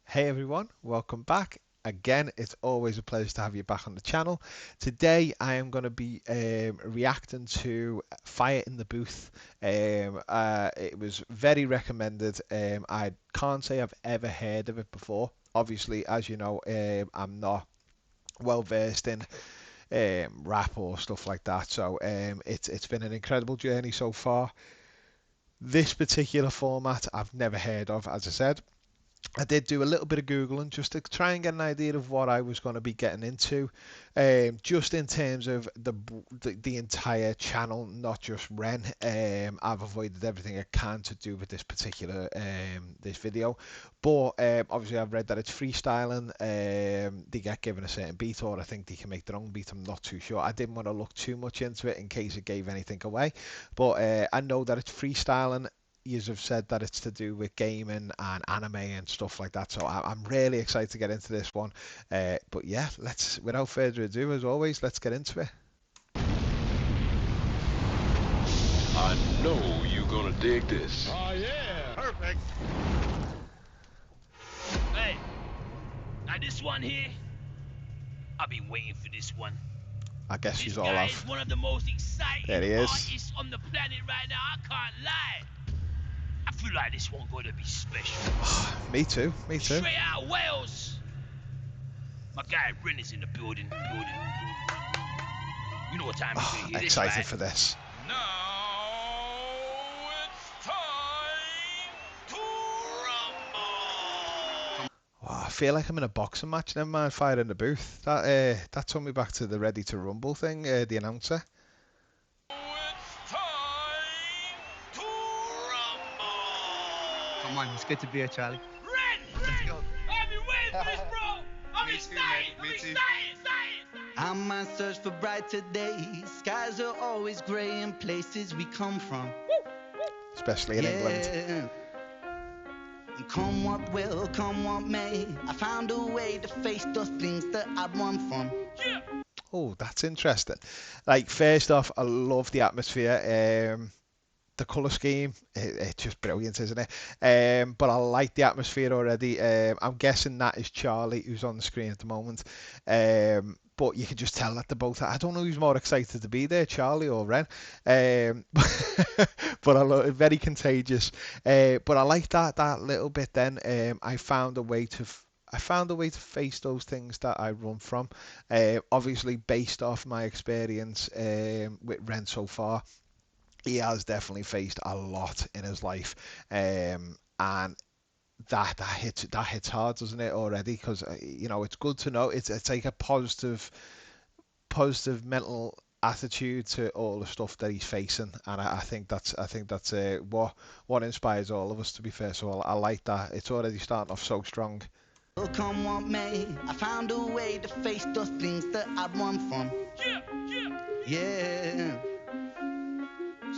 Hey everyone, welcome back. Again, it's always a pleasure to have you back on the channel. Today I am going to be reacting to Fire in the Booth. It was very recommended. I can't say I've ever heard of it before. Obviously, as you know, I'm not well versed in rap or stuff like that. So it's been an incredible journey so far. This particular format I've never heard of, as I said. I did do a little bit of Googling just to try and get an idea of what I was going to be getting into, just in terms of the entire channel, not just Ren. I've avoided everything I can to do with this particular this video, but obviously I've read that it's freestyling. They get given a certain beat, or I think they can make their own beat. I'm not too sure. I didn't want to look too much into it in case it gave anything away, but I know that it's freestyling. You have said that it's to do with gaming and anime and stuff like that, so I'm really excited to get into this one. But yeah, without further ado, as always, let's get into it. I know you're gonna dig this. Oh yeah, perfect. Hey, now this one here, I've been waiting for this one. I guess This she's all guy off. is one of the most exciting There he is. artists on the planet right now. I can't lie. I feel like this one gonna be special. Me too, me too. Straight out of Wales. My guy Bryn is in the building. You know what time it is. Oh, Hear this, excited right? for this. Now it's time to rumble. Oh, I feel like I'm in a boxing match. Never mind Fire in the Booth. That took me back to the Ready to Rumble thing. The announcer. It's time to rumble. Come on, it's good to be here, Charlie. Ren! go. I've been waiting for this, bro! I'm Me too, excited! mate. I'm Me too. excited! I'm on search for brighter days. Skies are always grey in places we come from. Especially in England. And come what will, come what may, I found a way to face the things that I run from. Yeah! Oh, that's interesting. Like, first off, I love the atmosphere. The colour scheme, it's just brilliant, isn't it? But I like the atmosphere already. I'm guessing that is Charlie, who's on the screen at the moment. But you can just tell that they're both. I don't know who's more excited to be there, Charlie or Ren. But I love it, very contagious. But I like that little bit. Then I found a way to. I found a way to face those things that I run from. Obviously, based off my experience with Ren so far, he has definitely faced a lot in his life, and that hits hard, doesn't it, already? Because it's good to know it's like a positive mental attitude to all the stuff that he's facing, and I think that's what inspires all of us, to be fair. So I like that. It's already starting off so strong. Come what may, I found a way to face the things that I run from. Yeah.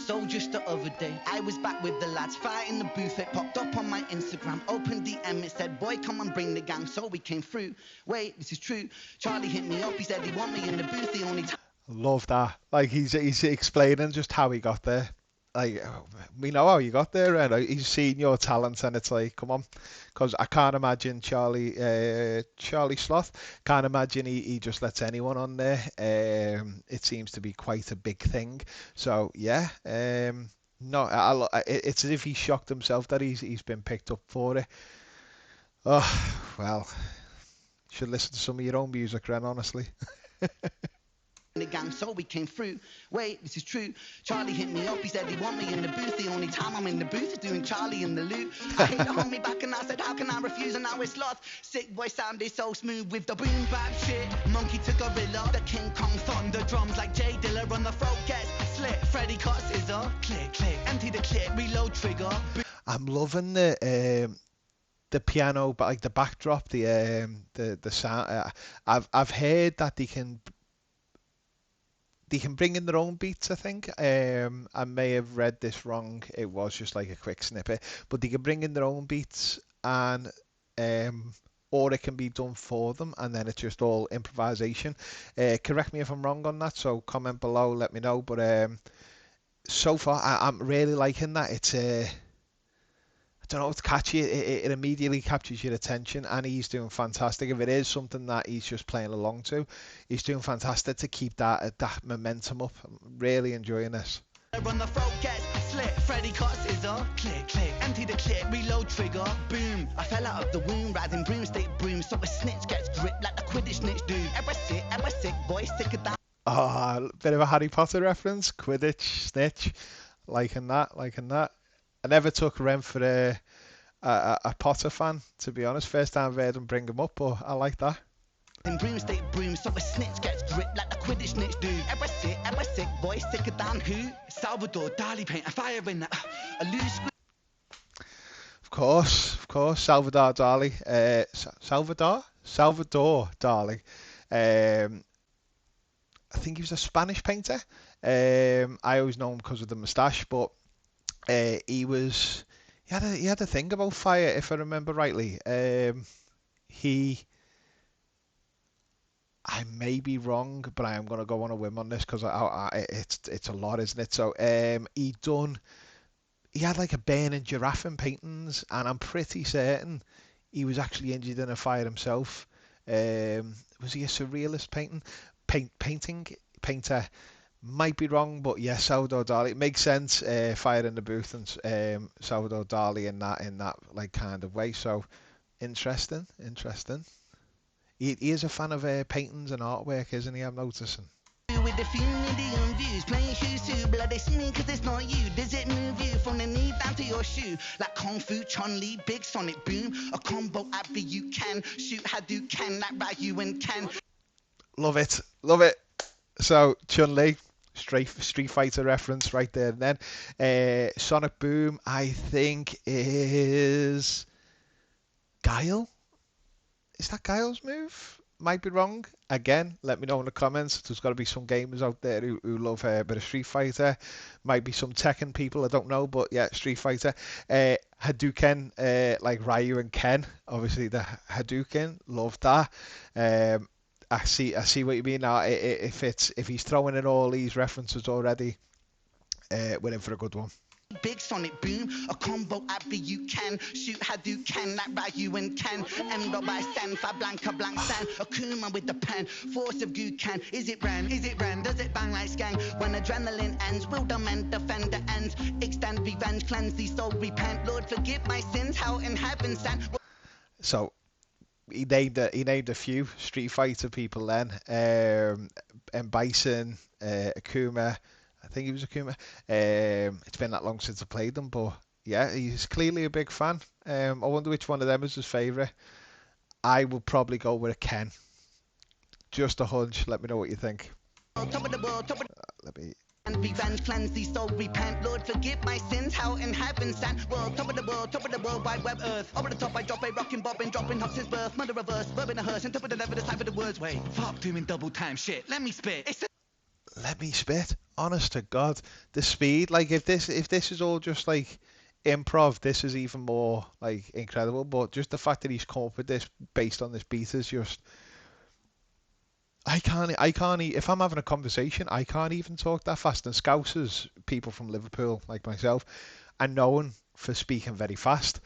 So just the other day, I was back with the lads, Fire in the Booth. It popped up on my Instagram, open DM, it said, boy, come and bring the gang. So we came through. Wait, this is true. Charlie hit me up, he said he want me in the booth, the only time. Love that. Like, he's explaining just how he got there. Like, we know how you got there, and he's seen your talent, and it's like, come on, because I can't imagine Charlie Sloth. Can't imagine he just lets anyone on there. It seems to be quite a big thing. So yeah, no, it's as if he's shocked himself that he's been picked up for it. Oh well, should listen to some of your own music, Ren. Honestly. The gang, so we came through. Wait, this is true. Charlie hit me up, he said he want me in the booth. The only time I'm in the booth is doing Charlie in the loot. I hate to hold me back and I said, how can I refuse? And now it's lost. Sick voice sounded so smooth with the boom bap shit. Monkey to gorilla, the King Kong thunder drums like Jay Dilla on the throat gets slit. Freddy cut scissor, click, click, empty the clip, reload trigger. I'm loving the piano, but like the backdrop, the sound. I've heard that they can bring in their own beats, I think. I may have read this wrong. It was just like a quick snippet, but they can bring in their own beats, and or it can be done for them, and then it's just all improvisation. Correct me if I'm wrong on that, so comment below, let me know. But so far, I'm really liking that. It's don't know, it's catchy. It immediately captures your attention, and he's doing fantastic. If it is something that he's just playing along to, he's doing fantastic to keep that momentum up. I'm really enjoying this. On the throat gets slit, Freddy caught scissor. Click, click, empty the clip, reload trigger. Boom, I fell out of the womb, riding broomstick broom. So a snitch gets gripped like the Quidditch snitch do. Ever sick, boy, sicker than. Oh, a bit of a Harry Potter reference. Quidditch, snitch, liking that. I never took Ren for a Potter fan, to be honest. First time I've heard him bring him up, but I like that. In broomstick broom, so a snitch gets gripped like the Quidditch snitch do. Ever sick, boy, sicker than who? Salvador Dali paint a fire in that. A loose screw. Of course, Salvador Dali. Salvador Dali. I think he was a Spanish painter. I always know him because of the moustache, but he had a thing about fire, if I remember rightly. I may be wrong, but I am going to go on a whim on this because it's a lot, isn't it? So he had like a burning giraffe in paintings, and I'm pretty certain he was actually injured in a fire himself. Was he a surrealist painter? Might be wrong, but yeah, Salvador Dali. It makes sense. Fire in the Booth and Salvador Dali in that like kind of way. So interesting. He is a fan of paintings and artwork, isn't he? I'm noticing. With the medium views, playing shoes too bloody smooth cause it's not you. Does it move you from the knee down to your shoe? Like Kung Fu, Chun-Li, Big Sonic Boom. A combo Abby you can shoot Hadouken like Ryu and Ken. Love it. So Chun-Li, Street Fighter reference right there. And then Sonic Boom, I think is Guile. Is that Guile's move? Might be wrong. Again, let me know in the comments. There's got to be some gamers out there who love a bit of Street Fighter. Might be some Tekken people, I don't know, but yeah, Street Fighter. Hadouken, like Ryu and Ken. Obviously the Hadouken, love that. I see what you mean now. If he's throwing in all these references already, we're in for a good one. Big Sonic Boom, a combo Abby you can shoot Hadouken like Ryu and Ken. Endo by Sen, Fa Blanca Blanc San, Akuma with the pen, force of Gukan. Is it Ren? Does it bang like Skang? When adrenaline ends, will the men defend the ends? Extend revenge, cleanse the soul, repent. Lord, forgive my sins, how in heaven stand. So he named a few Street Fighter people then. And Bison, Akuma. I think he was Akuma. It's been that long since I played them, but yeah, he's clearly a big fan. I wonder which one of them is his favourite. I will probably go with a Ken. Just a hunch. Let me know what you think. Let me. And revenge, cleanse the soul, repent. Lord, forgive my sins, how in heaven stand. World, top of the world, wide web earth. Over the top, I drop a rockin' bobbin', dropping hop since birth. Mother reverse, verb in a hearse, and top of the level, the type of the words. Wait, fuck doing double time shit. Let me spit. Let me spit. Honest to God, the speed. Like if this is all just like improv, this is even more like incredible. But just the fact that he's come up with this based on this beat is just. I can't. If I'm having a conversation, I can't even talk that fast. And Scousers, people from Liverpool like myself, are known for speaking very fast.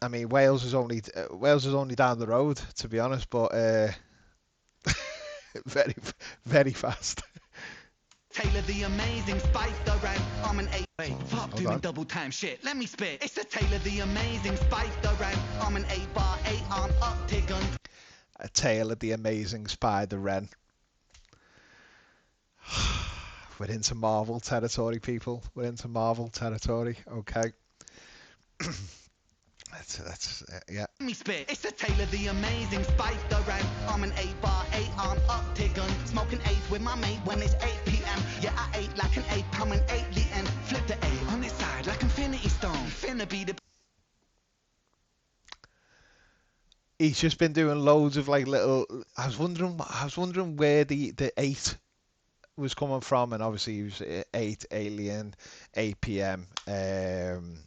I mean, Wales is only down the road, to be honest, but very, very fast. Taylor the amazing Spider ran. I'm an 8. Wait, fuck doing double time shit. Let me spit. It's the Taylor the amazing Spider ran. I'm an 8-bar, 8-arm octagon. A tale of the amazing Spider-Ren. We're into Marvel territory, people. We're into Marvel territory. Okay. That's yeah. Let me spit. It's the tale of the amazing Spider-Ren. I'm an 8-bar, 8-arm octagon. Smoking 8 with my mate when it's 8 p.m. Yeah, I ate like an 8, I'm an 8 flip the 8 on its side like Infinity Stone. Finna be the. He's just been doing loads of like little. I was wondering where the 8 was coming from, and obviously he was 8 Alien, 8 PM, and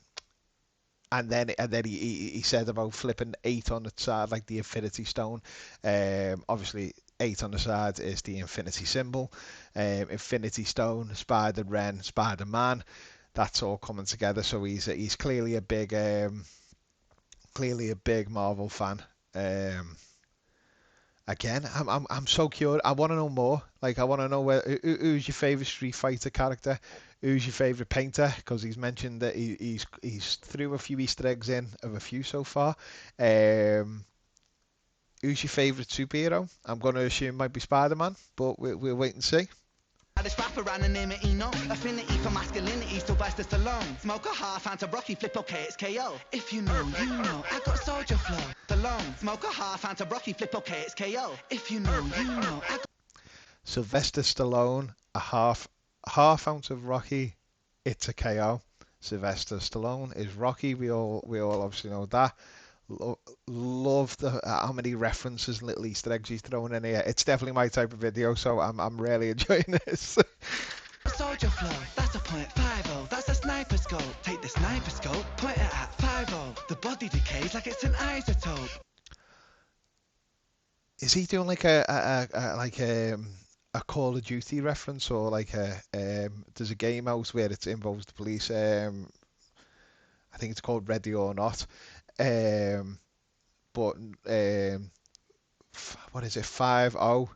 then he said about flipping 8 on the side like the Infinity Stone. Obviously 8 on the side is the Infinity symbol. Infinity Stone, Spider-Ren, Spider-Man. that's all coming together. So he's clearly a big Marvel fan. Again, I'm so curious. I want to know more. Like, I want to know who's your favorite Street Fighter character, who's your favorite painter, because he's mentioned that he's threw a few Easter eggs in of a few so far. Who's your favorite superhero? I'm going to assume it might be Spider-Man, but we'll wait and see. This rapper anonymity, no affinity for masculinity, Sylvester Stallone. Smoke a half, answer Rocky, flip, okay, it's KO. If you know, you know, I got soldier flow. Stallone, smoke a half, answer Rocky, flip, okay, it's KO. If you know, you know, I got Sylvester Stallone, a half ounce of Rocky, it's a KO. Sylvester Stallone is Rocky. We all obviously know that. Love the how many references and little Easter eggs he's throwing in here. It's definitely my type of video, so I'm really enjoying this. soldier flow. That's a .50. That's a sniper scope. Take the sniper scope, point it at 50. The body decays like it's an isotope. Is he doing like a Call of Duty reference, or like there's a game out where it involves the police? I think it's called Ready or Not. But what is it? 5-0.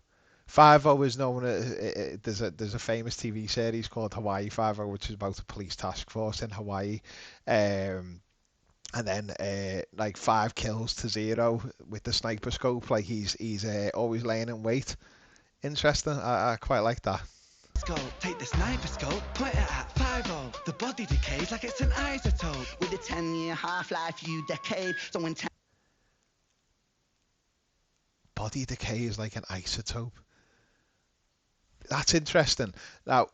5-0 is known. There's a famous TV series called Hawaii 5-0, which is about a police task force in Hawaii. And then like 5 kills to 0 with the sniper scope. Like he's always laying in wait. Interesting. I quite like that. Scope, take the sniper scope, point it at 50. The body decays like it's an isotope. With a 10-year half-life, you decade. So in 10 Body decay is like an isotope. That's interesting. Now,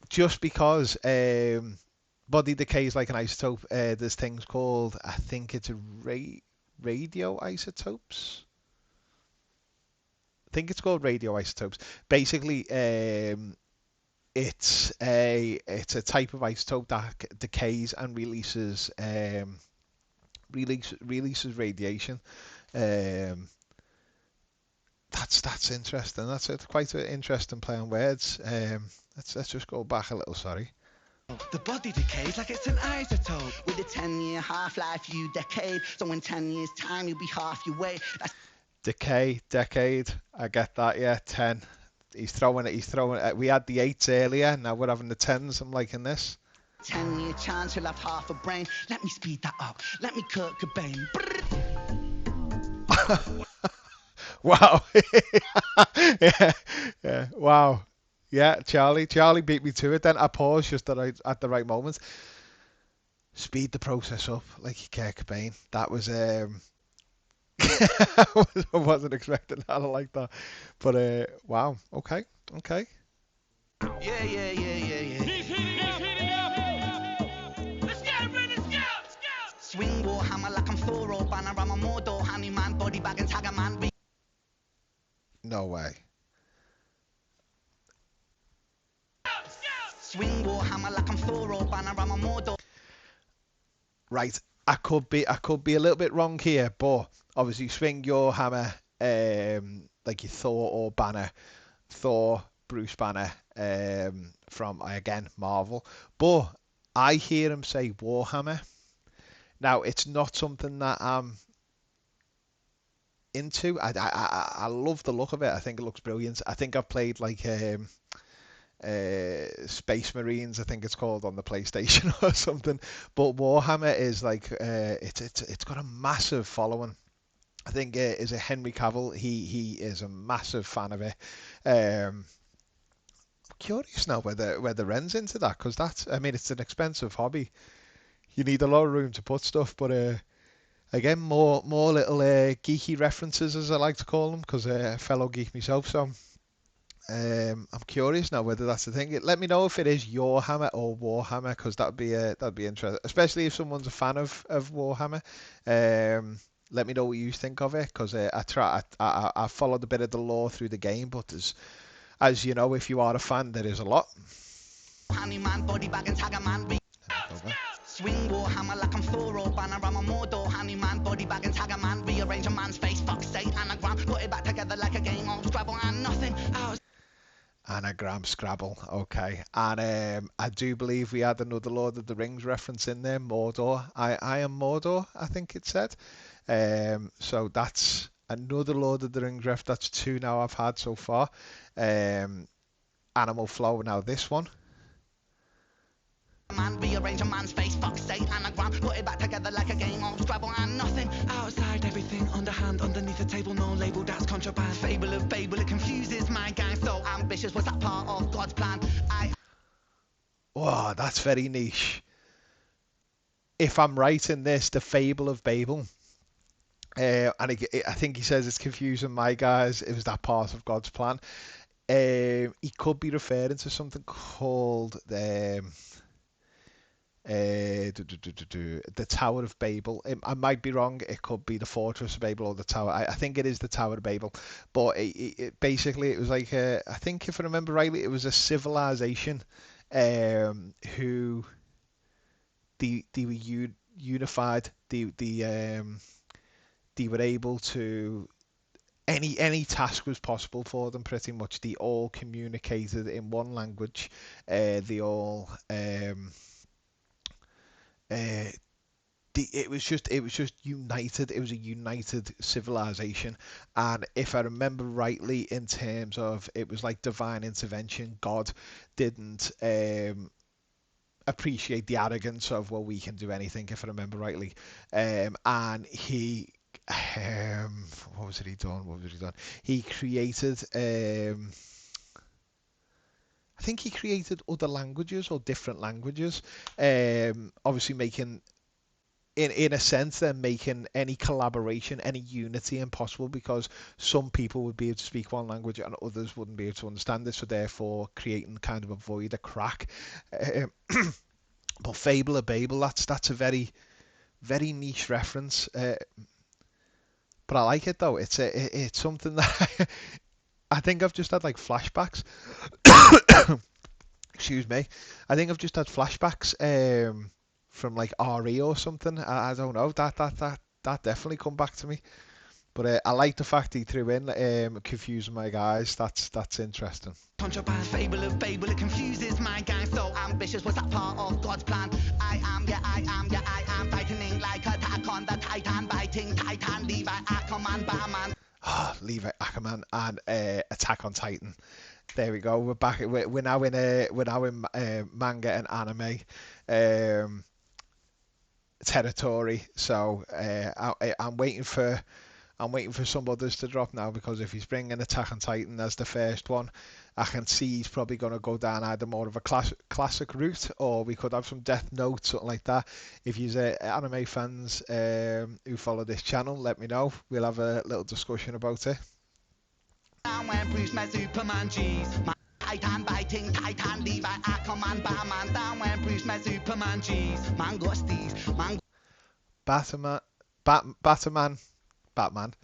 just because body decay is like an isotope, there's things called, I think it's radio isotopes. I think it's called radio isotopes. Basically, it's a type of isotope that decays and releases radiation. That's interesting. That's quite an interesting play on words. Let's just go back a little. Sorry. the body decays like it's an isotope. With a 10-year half-life, you decade. So in 10 years' time, you'll be half your weight. That's Decade. I get that. Yeah, 10. He's throwing it. We had the 8s earlier. Now we're having the 10s. I'm liking this. 10-year chance, you'll have half a brain. Let me speed that up. Let me Kurt Cobain. Wow. yeah. Wow. Yeah, Charlie beat me to it. Then I paused just at the right moment. Speed the process up, like Kurt Cobain. That was I wasn't expecting that. I like that. But wow. Okay. Yeah. He's heating up. Let's get ready, let's go. Swing war hammer like I'm Thor or Banner. I'm a Mordor, honey man, body bag and tag a man. No way. Swing war hammer like I'm Thor or Banner. I'm a Mordor. Right. I could be a little bit wrong here, but obviously swing your hammer, like your Thor or Banner, Thor, Bruce Banner, from again Marvel. But I hear him say Warhammer. Now it's not something that I'm into. I love the look of it. I think it looks brilliant. I think I've played like Space Marines, I think it's called, on the PlayStation or something. But Warhammer is like it's got a massive following. I think is it Henry Cavill? He is a massive fan of it. I'm curious now whether Ren's into that, because it's an expensive hobby. You need a lot of room to put stuff, but again, more little geeky references, as I like to call them, because a fellow geek myself. So I'm curious now whether that's the thing. Let me know if it is your hammer or Warhammer, because that'd be interesting, especially if someone's a fan of Warhammer. Let me know what you think of it, because I followed a bit of the lore through the game, but as you know, if you are a fan, there is a lot. Honey man, body bag and tag a man. Swing war hammer like I'm Thor or Banner. I'm a Mordor, honey man, body bag and tag a man. Rearrange a man's face, fuck's sake, anagram. Put it back together like a game of Scrabble and nothing else. Anagram Scrabble, okay. And I do believe we had another Lord of the Rings reference in there, Mordor. I am Mordor, I think it said. So that's another Lord of the Rings ref. That's two now I've had so far. Animal Flow, now this one. Man, rearrange a man's face, fuck's sake, anagram, put it back together like a game of Scrabble and nothing. Outside everything, underhand, underneath the table, no label, that's contraband. Fable of Babel, it confuses my gang, so ambitious, was that part of God's plan? Wow, that's very niche. If I'm right in this, the Fable of Babel, and I think he says it's confusing my guys, it was that part of God's plan. He could be referring to something called the Tower of Babel. I might be wrong. It could be the Fortress of Babel or the Tower. I think it is the Tower of Babel. But basically, it was like I think if I remember rightly, it was a civilization who they were unified. They were able to any task was possible for them pretty much. They all communicated in one language. They all it was just united. It was a united civilization, and if I remember rightly, in terms of it was like divine intervention. God didn't appreciate the arrogance of, well, we can do anything, if I remember rightly, and he what was it he done? He created I think he created other languages or different languages, obviously making, in a sense, they're making any collaboration, any unity impossible, because some people would be able to speak one language and others wouldn't be able to understand it, so therefore creating kind of a void, a crack. But Fable of Babel, that's a very, very niche reference. But I like it though. It's something that I think I've just had like flashbacks. Excuse me. I think I've just had flashbacks from like RE or something. I don't know. That definitely come back to me. But I like the fact he threw in confusing my guys. That's interesting. Contraband, Fable of Babel, it confuses my gang, so ambitious, was that part of God's plan? I am tightening like attack on the Titan, biting Titan, Levi Ackerman, Batman. Levi Ackerman and Attack on Titan. There we go. We're back. We're now in manga and anime territory. So I'm waiting for some others to drop now, because if he's bringing Attack on Titan as the first one, I can see he's probably going to go down either more of a classic route, or we could have some Death Note, something like that. If you're anime fans who follow this channel, let me know. We'll have a little discussion about it. When Bruce met Superman, G's. Titan biting Titan, Levi Ackerman, Batman. Down when Bruce met Superman, G's. Man got steez, man. Batman.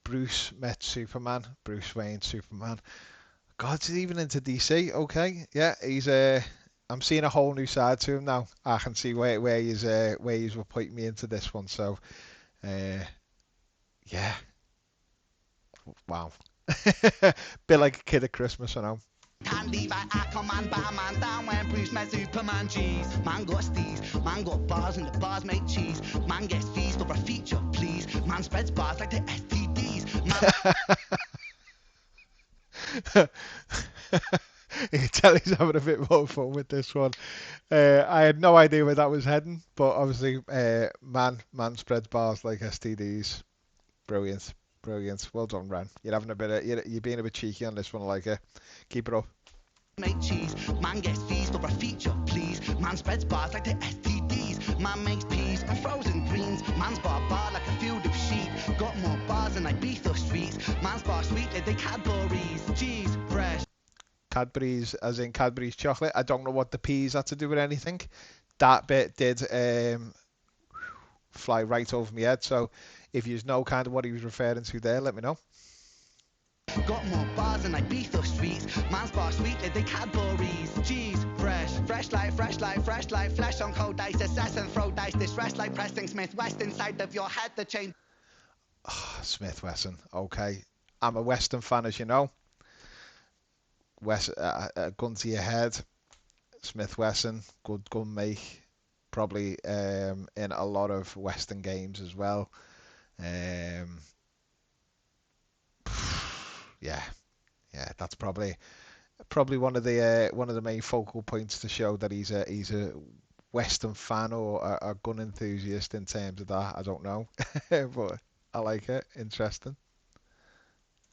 Bruce met Superman. Bruce Wayne, Superman. God, he's even into DC. Okay, yeah, he's I'm seeing a whole new side to him now. I can see where he's putting me into this one. So, yeah. Wow. Bit like a kid at Christmas, I know. Levi Ackerman, Batman. Down when Bruce met Superman, G's. Man got steez, man got bars and the bars make cheese. Man gets fees for a feature, please. Man spreads bars like the STDs. You can tell he's having a bit more fun with this one. I had no idea where that was heading, but obviously, man spreads bars like STDs. Brilliant. Well done, Ren. You're being a bit cheeky on this one. I like it. Keep it up. Make cheese. Man gets fees for a feature, please. Man spreads bars like the STDs. Man makes peas and frozen greens. Man's bar like a field of sheep. Got more bars than Ibiza streets. Man's bar sweet like the Cadbury's. Cheese, fresh. Cadbury's, as in Cadbury's chocolate. I don't know what the peas had to do with anything. That bit did fly right over my head. So if you know kind of what he was referring to there, let me know. Got more bars than Ibiza streets. Man's bar sweet like the Cadbury's. Cheese, fresh like flesh on cold ice. Assess and throw dice. This rest like Preston Smith West inside of your head. The chain. Smith Wesson. Okay, I'm a Western fan, as you know. gun to your head, Smith Wesson, good gun make, probably in a lot of Western games as well. Yeah, that's probably one of the main focal points to show that he's a Western fan or a gun enthusiast in terms of that. I don't know, but I like it. Interesting.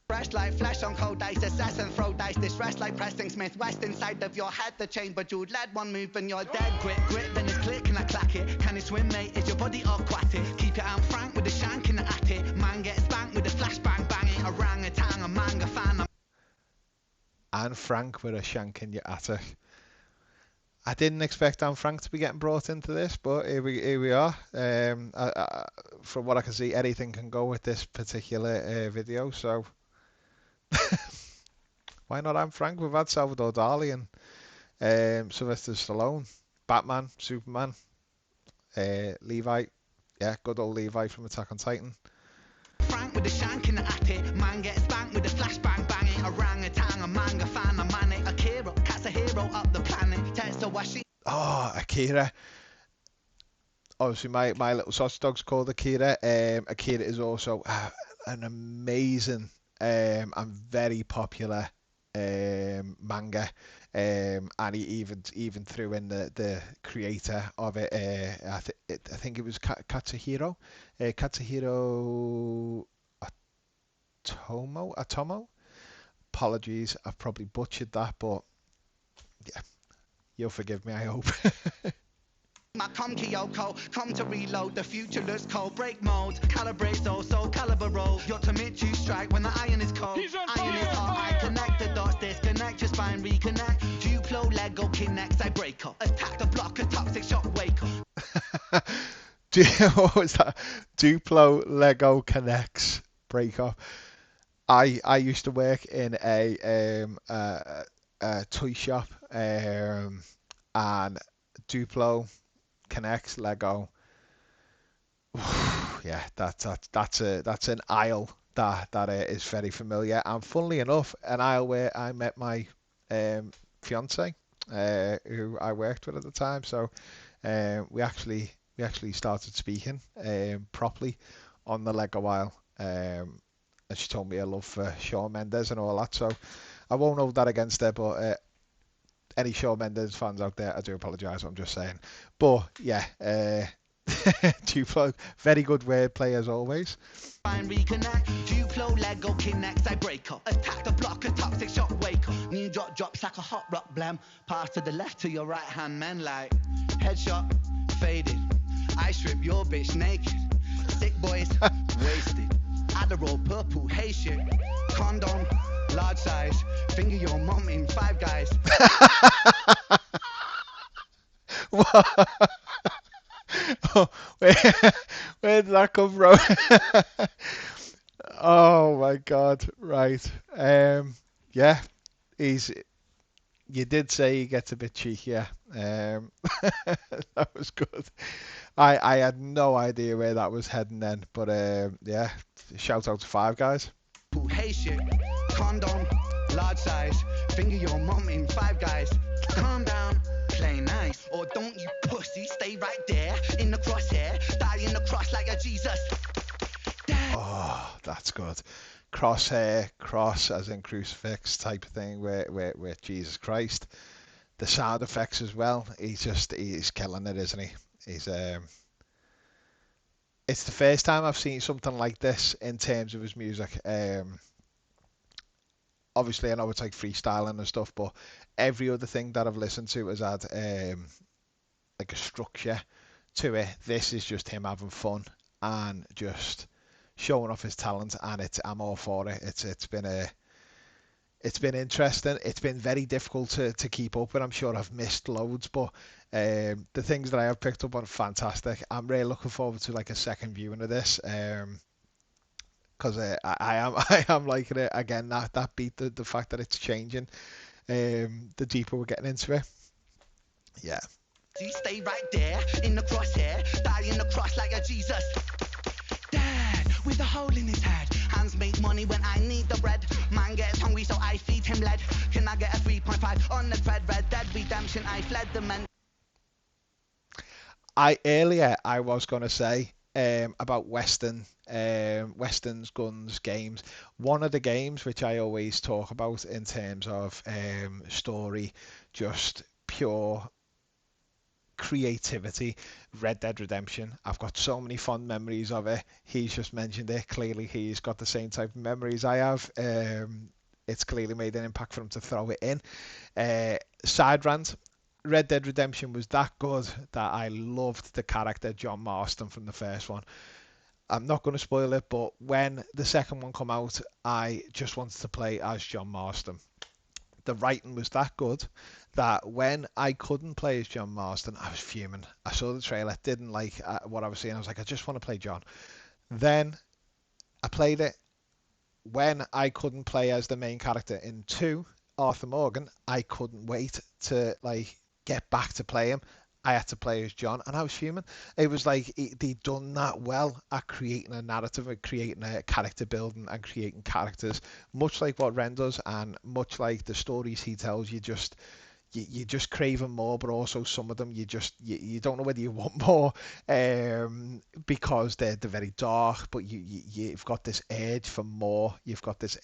Fresh like flash on cold dice, assassin throw dice. This rest like Preston Smith West inside of your head. The chamber jeweled lead, one move and you're dead. Grip, then it's click and I clack it. Can you swim, mate? Is your body aquatic? Keep it out frank with a shank in the attic. Man gets spanked with a flash bang banging. Orangutan, a manga fan. Anne Frank with a shank in your attic. I didn't expect Anne Frank to be getting brought into this, but here we are. From what I can see, anything can go with this particular video, so why not Anne Frank? We've had Salvador Dali and Sylvester Stallone, Batman, Superman, Levi. Yeah, good old Levi from Attack on Titan. Frank with a shank in the attic. Man gets spanked with a flash bang banging. Orangutan, a manga fan, a manic. Akira, cat's a hero up the planet. Tetsuo Washi. Oh, Akira. Obviously, my little sausage dog's called Akira. Akira is also an amazing and very popular manga. And he even threw in the creator of it. I think it was Katsuhiro Atomo. Apologies, I probably butchered that, but yeah, you'll forgive me, I hope. My come Kyoko, come to reload. The future looks cold. Break modes, calibrate so caliber roll. Your Tamitsu strike when the iron is cold. Iron is hot. I connect the dots, disconnect your spine, reconnect. Duplo, Lego, Kinect, I break up. Attack the block, a toxic shock, wake up. What was that? Duplo, Lego, connects, break up. I used to work in a toy shop, and Duplo, connects, Lego. Yeah, that's an aisle that is very familiar. And funnily enough, an aisle where I met my fiance, who I worked with at the time. So we actually started speaking properly on the Lego aisle. And she told me her love for Shawn Mendes and all that. So I won't hold that against her, but any Shawn Mendes fans out there, I do apologise, I'm just saying. But yeah, Duplo, very good wordplay as always. Reconnect, Duplo, Lego, Kinect, I break up. Attack the block, a toxic shock, wake up. New drop drops like a hot rock blam. Pass to the left to your right hand, man, like headshot, faded. I strip your bitch naked. Sick boys, wasted. Adderall, purple, hey shit. Condom, large size. Finger your mom in Five Guys. What? Oh, where did that come from? Oh my god, right. Yeah, you did say he gets a bit cheekier. That was good. I had no idea where that was heading then, but yeah, shout out to Five Guys. Hey shit, condom, large size. Finger your mom in Five Guys. Calm down, play nice. Or don't you pussy stay right there in the crosshair. Die in the cross like a Jesus. Oh, that's good. Crosshair, cross as in crucifix type of thing where Jesus Christ. The sound effects as well. He's killing it, isn't he? He's it's the first time I've seen something like this in terms of his music. Obviously I know it's like freestyling and stuff, but every other thing that I've listened to has had like a structure to it. This is just him having fun and just showing off his talent, and I'm all for it. It's been interesting. It's been very difficult to keep up with. I'm sure I've missed loads, but the things that I have picked up on are fantastic. I'm really looking forward to like a second viewing of this, because I am liking it again. That beat, the fact that it's changing, the deeper we're getting into it. Yeah. Stay right there in the crosshair. Die in the cross like a Jesus. Dad with a hole in his head. Hands make money when I need the bread. Man gets hungry, so I feed him lead. Can I get a 3.5 on the thread? Red Dead Redemption, I fled the men. Earlier I was going to say about westerns, guns, games. One of the games which I always talk about in terms of story, just pure creativity, Red Dead Redemption. I've got so many fond memories of it. He's just mentioned it. Clearly he's got the same type of memories I have. It's clearly made an impact for him to throw it in. Side rant. Red Dead Redemption was that good that I loved the character John Marston from the first one. I'm not going to spoil it, but when the second one come out, I just wanted to play as John Marston. The writing was that good that when I couldn't play as John Marston, I was fuming. I saw the trailer, didn't like what I was seeing. I was like, I just want to play John. Then I played it. When I couldn't play as the main character in 2, Arthur Morgan, I couldn't wait to get back to play him. I had to play as John, and I was fuming. It was like they'd done that well at creating a narrative, and creating a character building, and creating characters, much like what Ren does, and much like the stories he tells. You just craving more, but also some of them you don't know whether you want more, because they're very dark. But you've got this urge for more. You've got this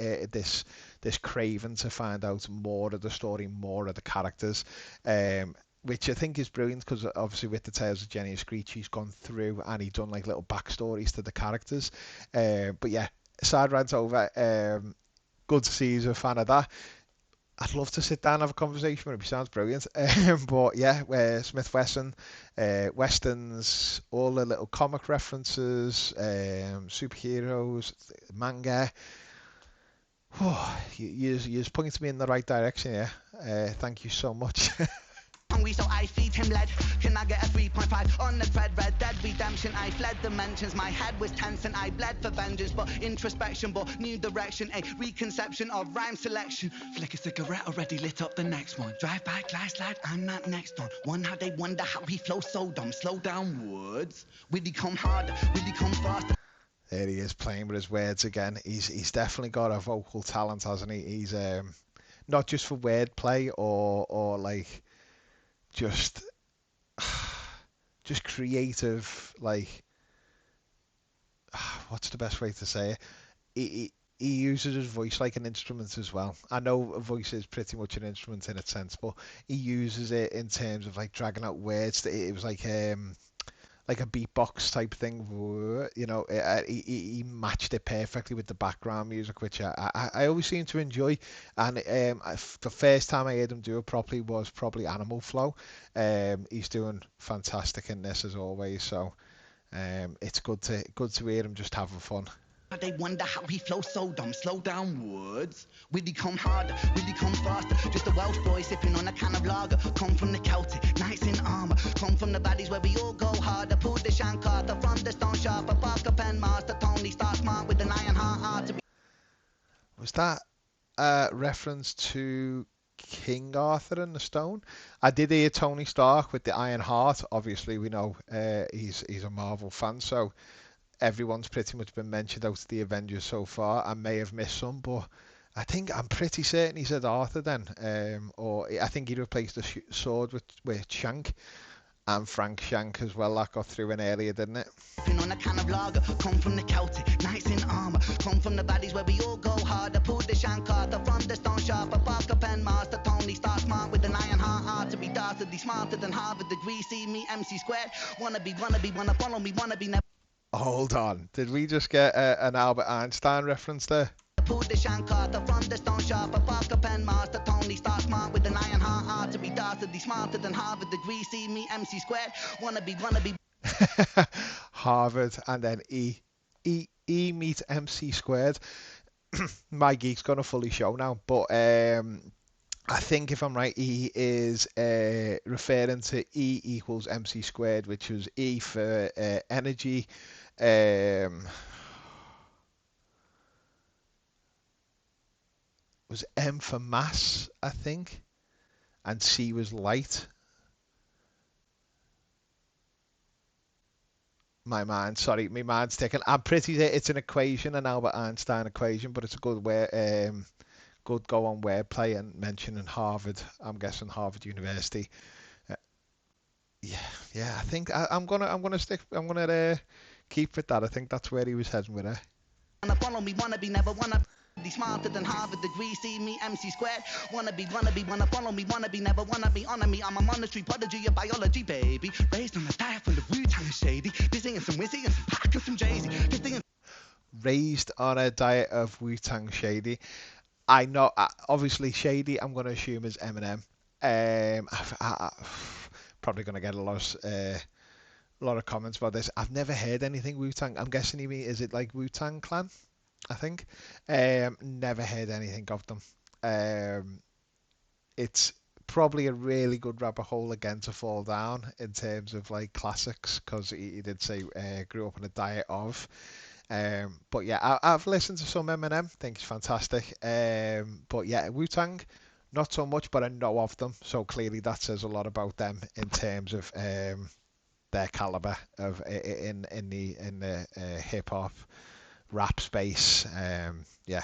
craving to find out more of the story, more of the characters, which I think is brilliant, because obviously with the Tales of Jenny and Screech, he's gone through and he's done like little backstories to the characters. But yeah, side rant over. Good to see he's a fan of that. I'd love to sit down and have a conversation with him. He sounds brilliant. But yeah, Smith Wesson, westerns, all the little comic references, superheroes, manga. Oh, you're pointing me in the right direction, yeah. Thank you so much. Hungry, so I feed him lead. Can I get a 3.5 on the thread? Red Dead Redemption, I fled dimensions. My head was tense and I bled for vengeance, but introspection, but new direction, a reconception of rhyme selection. Flick a cigarette, already lit up the next one. Drive by, glass slide, I'm not next on. One how they wonder how he flows so dumb. Slow down, words. Will he come harder? Will he come faster? There he is, playing with his words again. He's definitely got a vocal talent, hasn't he? He's not just for wordplay or like just creative, like, what's the best way to say it? He uses his voice like an instrument as well. I know a voice is pretty much an instrument in its sense, but he uses it in terms of like dragging out words. It was like a beatbox type thing, you know. He matched it perfectly with the background music, which I always seem to enjoy. And the first time I heard him do it properly was probably Animal Flow. He's doing fantastic in this as always, so it's good to hear him just having fun. They wonder how he flows so dumb. Slow down, words. Will he come harder? Will he come faster? Just a Welsh boy sipping on a can of lager. Come from the Celtic, knights in armour. Come from the valleys where we all go harder. Pulled the Shankarta from the stone sharper. Parker pen master, Tony Stark smart with an iron heart to be. Was that a reference to King Arthur and the Stone? I did hear Tony Stark with the Iron Heart. Obviously, we know he's a Marvel fan, so everyone's pretty much been mentioned out of the Avengers so far. I may have missed some, but I'm pretty certain he said Arthur then. Or I think he replaced the sword with Shank. And Frank Shank as well. That got through in earlier, didn't it? On a can of lager, come from the Celtic, knights in armour. Come from the valleys where we all go harder. Pulled the Shankarta from the stone sharper. Parker pen master, Tony Stark smart with an iron heart to be dastardly smarter than Harvard degree. See me, MC squared. Wanna follow me, wanna be never. Hold on. Did we just get an Albert Einstein reference there? Pulled the Shankarta from the stone sharper. Parker pen master, Tony Stark smart with an iron heart to be dastardly smarter than Harvard degree. See me, MC squared. Wanna be. Harvard and then E meets MC squared. My geek's gonna fully show now, but I think if I'm right, E is referring to E equals MC squared, which was E for energy. Was M for mass, I think, and C was light. my mind. Sorry, my mind's ticking. I'm pretty sure it's an equation, an Albert Einstein equation, but it's a good way, good go on wordplay and mentioning Harvard. I'm guessing Harvard University. Uh, yeah. I think I'm gonna stick. I'm gonna keep with that. I think that's where he was heading with it. Wanna follow me, wanna be, never wanna be smarter than Harvard degree. See me, MC squared. Wanna be, wanna follow me, wanna be, never wanna be, honor me. I'm a monetary prodigy of biology, baby. Raised on a diet full of Wu-Tang and shady. Dizzy and some Wizzy and some Pac and some Jay-Z. Raised on a diet of Wu-Tang Shady. I know, obviously Shady, I'm going to assume is Eminem. Probably going to get a lot of comments about this. I've never heard anything Wu-Tang. I'm guessing you mean, is it like Wu-Tang Clan? I think. Never heard anything of them. It's probably a really good rabbit hole again to fall down in terms of like classics, because he did say grew up on a diet of. But yeah, I've listened to some Eminem. Think it's fantastic. But yeah, Wu-Tang, not so much, but I know of them. So clearly that says a lot about them in terms of their caliber of in the hip hop rap space. Yeah,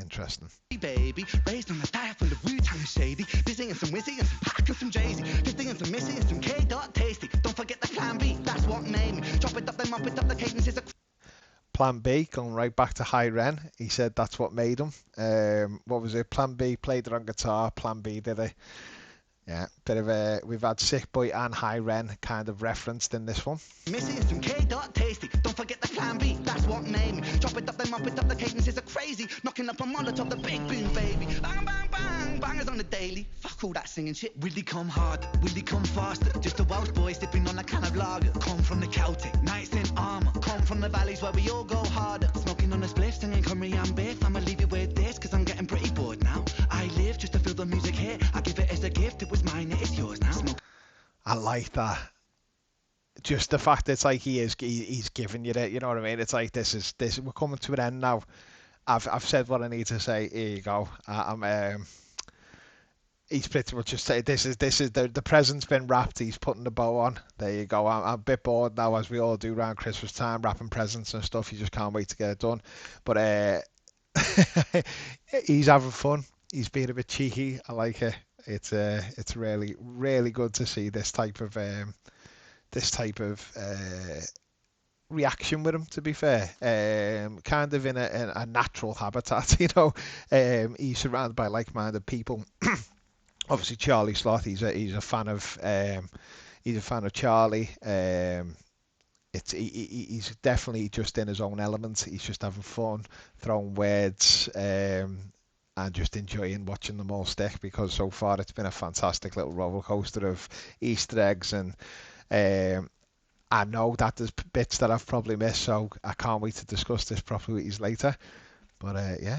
interesting. Baby, raised on a diet full of Wu-Tang and shady. Dizzy and some Wizzy and some Pac and some Jay-Z. Dizzy and some Missy and some K-Dot tasty. Don't forget the Plan B, that's what made me. Chop it up, then mop it up, the cadence is a Plan B, going right back to High Ren. He said that's what made him. What was it? Plan B played it on guitar. Plan B did it. Yeah, bit of a. We've had Sick Boy and High Ren kind of referenced in this one. Missy and some K-Dot tasty. Don't forget the Plan B, that's what made me. Chop it up, then mop it up, the cadence is a crazy. Knocking up a Molotov, the big boom, baby. Bang, bang, bang, bangers on the daily. Fuck all that singing shit. Will he come hard? Will he come faster? Just a Welsh boy sipping on a can of lager. Come from the Celtic, knights in armour. Come from the valleys where we all go harder. Smoking on a spliff, singing Cymru and Biff. I'ma leave you with this, cause I'm getting pretty bored now. I live just to feel the music here. I give it as a gift, it was mine, it is yours now. I like that. Just the fact that it's like he's giving you it, you know what I mean? It's like this is we're coming to an end now. I've said what I need to say. Here you go. He's pretty much just saying this is the present's been wrapped. He's putting the bow on. There you go. I'm a bit bored now, as we all do around Christmas time, wrapping presents and stuff. You just can't wait to get it done. But he's having fun. He's being a bit cheeky. I like it. It's really really good to see this type of reaction with him. To be fair, kind of in a natural habitat. You know, he's surrounded by like-minded people. Obviously, Charlie Sloth. He's a fan of Charlie. He's definitely just in his own element. He's just having fun, throwing words, and just enjoying watching them all stick, because so far it's been a fantastic little roller coaster of Easter eggs, and I know that there's bits that I've probably missed, so I can't wait to discuss this properly with you later. But yeah.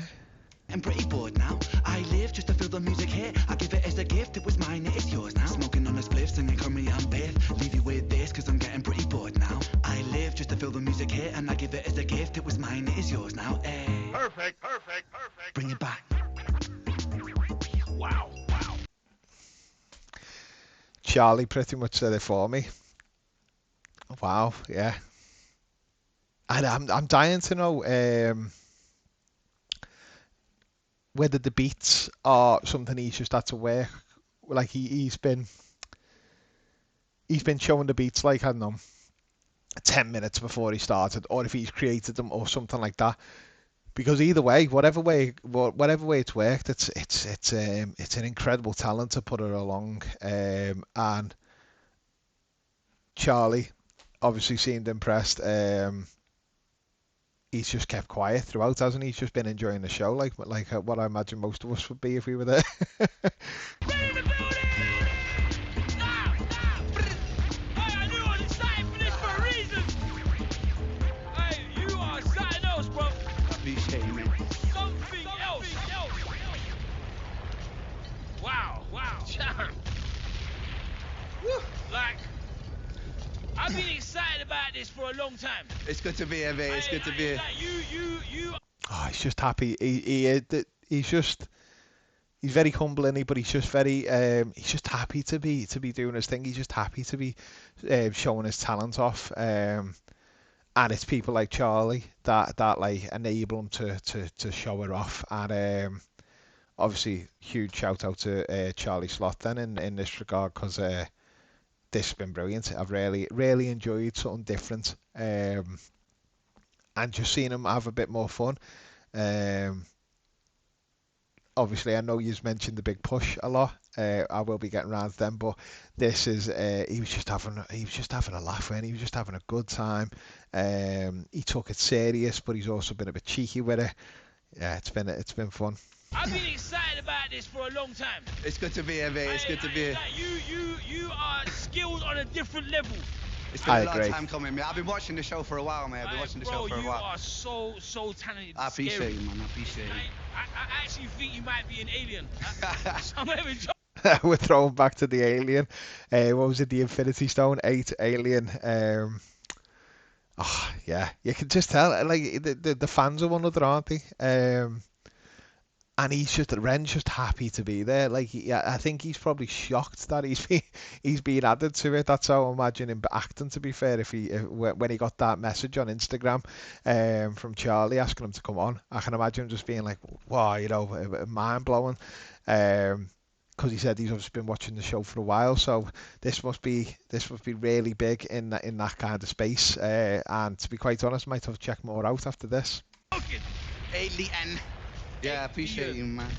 I'm pretty bored now. I live just to feel the music here. I give it as a gift, it was mine, it is yours now. Smoking on a spliff, singing Cymru and Biff. Leave you with this, cause I'm getting pretty bored now. I live just to feel the music here, and I give it as a gift, it was mine, it is yours now. Hey. Perfect. Bring it back. Wow. Charlie pretty much said it for me. Wow, yeah. And I'm dying to know whether the beats are something he's just had to work. Like he's been showing the beats, like, I don't know, 10 minutes before he started, or if he's created them or something like that. Because either way, whatever way it's worked, it's an incredible talent to put it along. And Charlie obviously seemed impressed. He's just kept quiet throughout, hasn't he? He's just been enjoying the show, like what I imagine most of us would be if we were there. Ready to build it! Stop! Hey, I knew I was excited for this for a reason! Hey, you are something else, bro! Appreciate you, man. Something else! Wow. John. Like, I've been excited about this for a long time. It's good to be here, mate. It's good to be here. Like, you. Oh, he's just happy. He's very humble, isn't he? But he's just very he's just happy to be doing his thing. He's just happy to be showing his talent off. and it's people like Charlie that like enable him to show it off. And obviously, huge shout out to Charlie Slot then in this regard, because this has been brilliant. I've really enjoyed something different, and just seeing him have a bit more fun. Obviously, I know you've mentioned the big push a lot. I will be getting around to them, but this is he was just having a laugh, and he was just having a good time. He took it serious, but he's also been a bit cheeky with it. Yeah, it's been fun. I've been excited about this for a long time. It's good to be here, mate. It's good to be here. Like you are skilled on a different level. It's been I a long agree. time coming, mate. I've been watching the show for a while, mate. I've been watching the show for a You while. are so talented. I appreciate scary. you, man. I appreciate you. Like, I actually think you might be an alien. I'm having We're throwing back to the alien. What was it? The Infinity Stone 8 alien. Oh, yeah, you can just tell. Like the fans are one another, aren't they? And Ren's just happy to be there. Like, yeah, I think he's probably shocked that he's been added to it. That's how I imagine him acting. To be fair, when he got that message on Instagram from Charlie asking him to come on, I can imagine him just being like, "Wow, mind blowing." Because he said he's obviously been watching the show for a while, so this must be really big in that kind of space. And to be quite honest, I might have to check more out after this. Alien. Yeah, I appreciate you, man.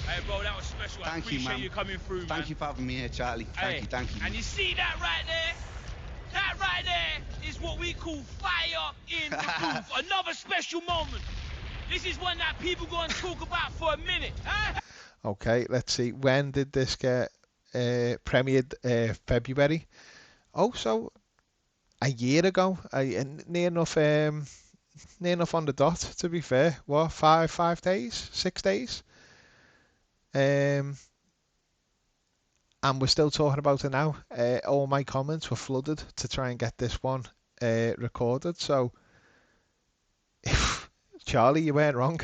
Hey, bro, that was special. I Thank you, appreciate man. you coming through, man. Thank you for having me here, Charlie. Thank you. And you see that right there? That right there is what we call fire in the booth. Another special moment. This is one that people go and talk about for a minute. Okay, let's see. When did this get premiered? February. Oh, so a year ago. Near enough on the dot, to be fair. What, 5 days? 6 days? And we're still talking about it now. All my comments were flooded to try and get this one recorded. So, Charlie, you weren't wrong.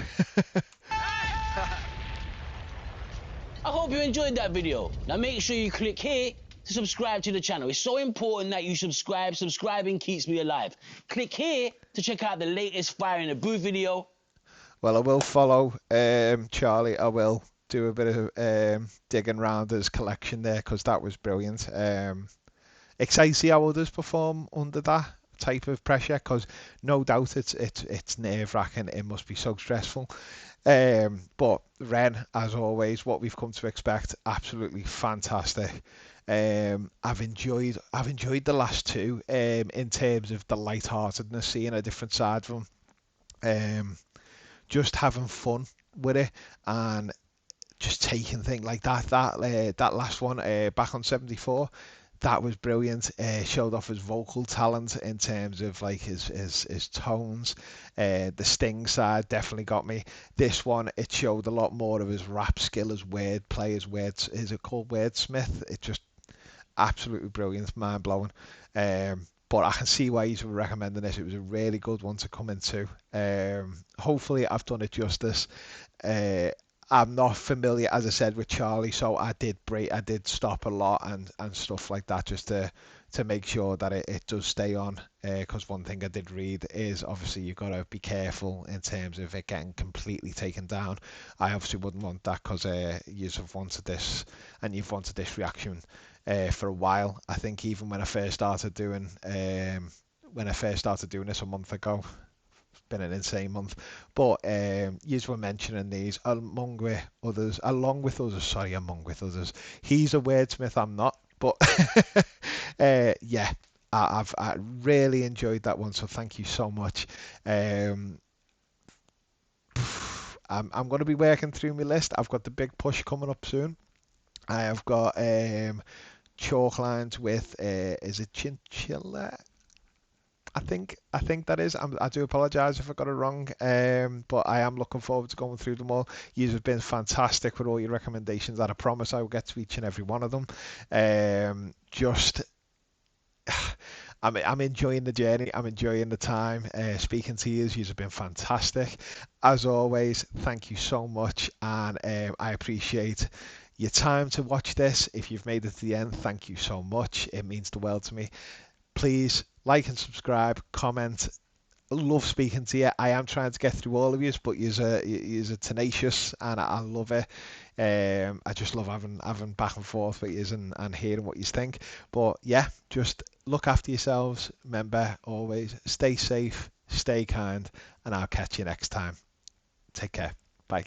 I hope you enjoyed that video. Now make sure you click here to subscribe to the channel. It's so important that you subscribe. Subscribing keeps me alive. Click here to check out the latest Fire in the Booth video. Well, I will follow Charlie. I will do a bit of digging around his collection there, because that was brilliant. Excited to see how others perform under that type of pressure, because no doubt it's nerve-wracking. It must be so stressful. But Ren, as always, what we've come to expect, absolutely fantastic. I've enjoyed the last two in terms of the lightheartedness, seeing a different side of him, just having fun with it, and just taking things like that last one back on 74. That was brilliant. Showed off his vocal talent in terms of like his tones. The sting side definitely got me. This one, it showed a lot more of his rap skill, his wordplay, is it called wordsmith? It just absolutely brilliant, mind blowing. But I can see why he's recommending this. It was a really good one to come into. Hopefully, I've done it justice. I'm not familiar, as I said, with Charlie, so I did stop a lot and stuff like that, just to make sure that it does stay on. Because one thing I did read is obviously you've got to be careful in terms of it getting completely taken down. I obviously wouldn't want that, because you've wanted this, and you've wanted this reaction for a while. I think even when I first started doing this a month ago. Been an insane month, but you were mentioning these along with others. He's a wordsmith, I'm not, but yeah, I really enjoyed that one, so thank you so much. I'm going to be working through my list. I've got the big push coming up soon. I have got chalk lines with is it chinchilla? I think that is. I do apologise if I got it wrong, but I am looking forward to going through them all. You have been fantastic with all your recommendations, and I promise I will get to each and every one of them. I'm enjoying the journey. I'm enjoying the time. Speaking to you have been fantastic. As always, thank you so much, and I appreciate your time to watch this. If you've made it to the end, thank you so much. It means the world to me. Please like and subscribe, comment, love speaking to you. I am trying to get through all of yous, but you're tenacious, and I love it. I just love having back and forth with yous and hearing what you think. But yeah, just look after yourselves. Remember, always stay safe, stay kind, and I'll catch you next time. Take care. Bye.